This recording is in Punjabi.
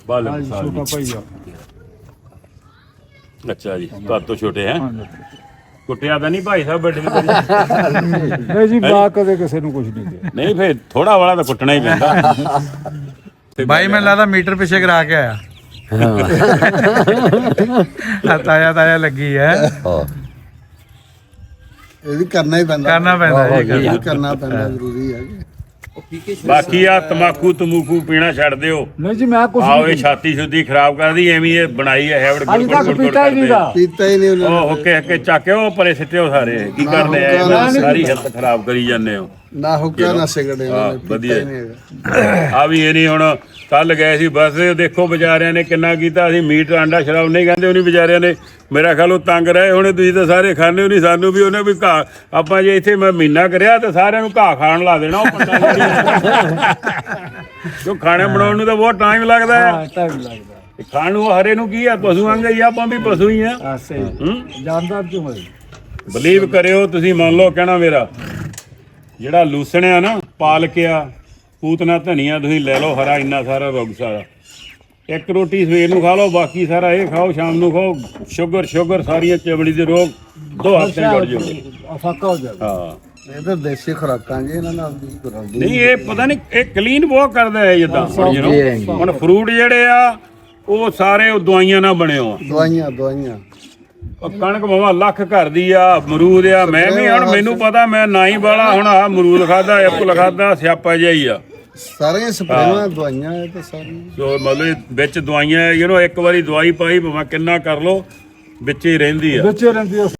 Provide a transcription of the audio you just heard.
ਬਾਲਮ ਛੋਟਾ ਭਾਈ ਆ ਅੱਛਾ ਜੀ ਘਰ ਤੋਂ ਛੋਟੇ ਹੈ ਕੁੱਟਿਆ ਤਾਂ ਨਹੀਂ ਭਾਈ ਸਾਹਿਬ ਵੱਡੇ ਨਹੀਂ ਜੀ ਬਾ ਕਦੇ ਕਿਸੇ ਨੂੰ ਕੁਝ ਨਹੀਂ ਦੇ ਨਹੀਂ ਫੇਰ ਥੋੜਾ ਵਾਲਾ ਤਾਂ ਕੁੱਟਣਾ ਹੀ ਪੈਂਦਾ ਬਾਈ ਮੈਨੂੰ ਲੱਗਦਾ ਮੀਟਰ ਪਿੱਛੇ ਕਰਾ ਕੇ ਆਇਆ ਤਾਇਆ ਲੱਗੀ ਹੈ ਇਹ ਵੀ ਕਰਨਾ ਹੀ ਪੈਂਦਾ ਕਰਨਾ ਪੈਂਦਾ ਇਹ ਵੀ ਕਰਨਾ ਪੈਂਦਾ ਜ਼ਰੂਰੀ ਹੈ ਬਾਕੀ ਆ ਤਮਾਕੂ ਤਮੂਕੂ ਪੀਣਾ ਛੱਡ ਦਿਓ ਨਹੀਂ ਜੀ ਮੈਂ ਕੁਝ ਆਓ ਇਹ ਛਾਤੀ ਛੁੱਤੀ ਖਰਾਬ ਕਰਦੀ ਐਵੇਂ ਇਹ ਬਣਾਈ ਹੈ ਹੈਵੜ ਅੱਜ ਤੱਕ ਪੀਤਾ ਹੀ ਨਹੀਂਗਾ ਪੀਤਾ ਹੀ ਨਹੀਂ ਉਹਨਾਂ ਉਹ ਹੁੱਕੇ ਹੱਕੇ ਚੱਕ ਕੇ ਉਹ ਪਰੇ ਸਿੱਟਿਓ ਸਾਰੇ ਕੀ ਕਰਦੇ ਆ ਸਾਰੀ ਹਿੱਤ ਖਰਾਬ ਕਰੀ ਜਾਂਦੇ ਹੋ ਨਾ ਹੁੱਕਾ ਨਾ ਸਿਗਰਟ ਹਾਂ ਵਧੀਆ ਆ ਵੀ ਇਹ ਨਹੀਂ ਹੁਣ ਕੱਲ ਗਏ ਸੀ ਬਸ ਦੇਖੋ ਵਿਚਾਰਿਆਂ ਨੇ ਕਿੰਨਾ ਕੀਤਾ ਅਸੀਂ ਮੀਟ ਆਂਡਾ ਸ਼ਰਾਬ ਨਹੀਂ ਕਹਿੰਦੇ ਉਹਨੇ ਵਿਚਾਰਿਆਂ ਨੇ ਮੇਰਾ ਖਿਆਲ ਉਹ ਤੰਗ ਰਹੇ ਹੋਣੇ ਤੁਸੀਂ ਤਾਂ ਸਾਰੇ ਖਾਣੇ ਹੋ ਨਹੀਂ ਸਾਨੂੰ ਵੀ ਉਹਨੇ ਵੀ ਘਾਹ ਆਪਾਂ ਜੇ ਇੱਥੇ ਮੈਂ ਮਹੀਨਾ ਕਰਿਆ ਤੇ ਸਾਰਿਆਂ ਨੂੰ ਘਾਹ ਖਾਣ ਲਾ ਦੇਣਾ ਉਹ ਪੰਡਾ ਜੋ ਖਾਣੇ ਬਣਾਉਣ ਨੂੰ ਤਾਂ ਬਹੁਤ ਟਾਈਮ ਲੱਗਦਾ ਹੈ ਟਾਈਮ ਲੱਗਦਾ ਖਾਣ ਨੂੰ ਹਰੇ ਨੂੰ ਕੀ ਆ ਪਸ਼ੂ ਵਾਂਗੇ ਹੀ ਆਪਾਂ ਵੀ ਪਸ਼ੂ ਹੀ ਆ ਆ ਸਹੀ ਜਾਨਦਾਰ ਕਿਉਂ ਹੋਏ ਬਲੀਵ ਕਰਿਓ ਤੁਸੀਂ ਮੰਨ ਲਓ ਕਹਿਣਾ ਮੇਰਾ ਜਿਹੜਾ ਲੂਸਣਿਆ ਨਾ ਪਾਲਕਿਆ ਪੂਤਨਾ ਧਨੀਆ ਤੁਸੀਂ ਲੈ ਲਓ ਹਰਾ ਇੰਨਾ ਸਾਰਾ ਰੁੱਗ ਸਾਰਾ ਇੱਕ ਰੋਟੀ ਸਵੇਰ ਨੂੰ ਖਾ ਲਓ ਬਾਕੀ ਸਾਰਾ ਇਹ ਖਾਓ ਸ਼ਾਮ ਨੂੰ ਖਾਓ ਸ਼ੂਗਰ ਸਾਰੀਆਂ ਚਮੜੀ ਦੇ ਰੋਗ 2 ਹਫ਼ਤੇ ਕੱਢ ਜਾਓ ਅਫਾਕਾ ਹੋ ਜਾਵੇ ਹਾਂ ਇਹ ਤਾਂ ਦੇਸੀ ਖੁਰਾਕਾਂ ਜੀ ਇਹਨਾਂ ਨਾਲ ਦੀ ਖੁਰਾਕ ਨਹੀਂ ਇਹ ਪਤਾ ਨਹੀਂ ਇਹ ਕਲੀਨ ਬਹੁਤ ਕਰਦਾ ਹੈ ਜਿੱਦਾਂ ਹੁਣ ਫਰੂਟ ਜਿਹੜੇ ਆ ਉਹ ਸਾਰੇ ਉਹ ਦਵਾਈਆਂ ਨਾਲ ਬਣੇ ਹੋ ਦਵਾਈਆਂ ਉਹ ਕਣਕ ਮਾਵਾ ਲੱਖ ਘਰ ਦੀ ਆ ਅਮਰੂਦ ਆ ਮੈਂ ਵੀ ਹੁਣ ਮੈਨੂੰ ਪਤਾ ਮੈਂ ਨਾਈ ਵਾਲਾ ਹੁਣ ਆ ਅਮਰੂਦ ਖਾਦਾ ਐਪਲ ਖਾਦਾ ਸਿਆਪਾ ਜਿਹਾ ਹੀ ਆ ਸਾਰੀਆਂ ਸਪਰੇਆਂ ਦਵਾਈਆਂ ਇਹ ਤਾਂ ਸਾਰੀਆਂ ਸੋ ਮਤਲਬ ਵਿੱਚ ਦਵਾਈਆਂ ਇੱਕ ਵਾਰੀ ਦਵਾਈ ਪਾਈ ਭਾਵੇਂ ਕਿੰਨਾ ਕਰ ਲੋ ਵਿੱਚ ਹੀ ਰਹਿੰਦੀ ਆ ਬੱਚੇ ਰਹਿੰਦੀ ਆ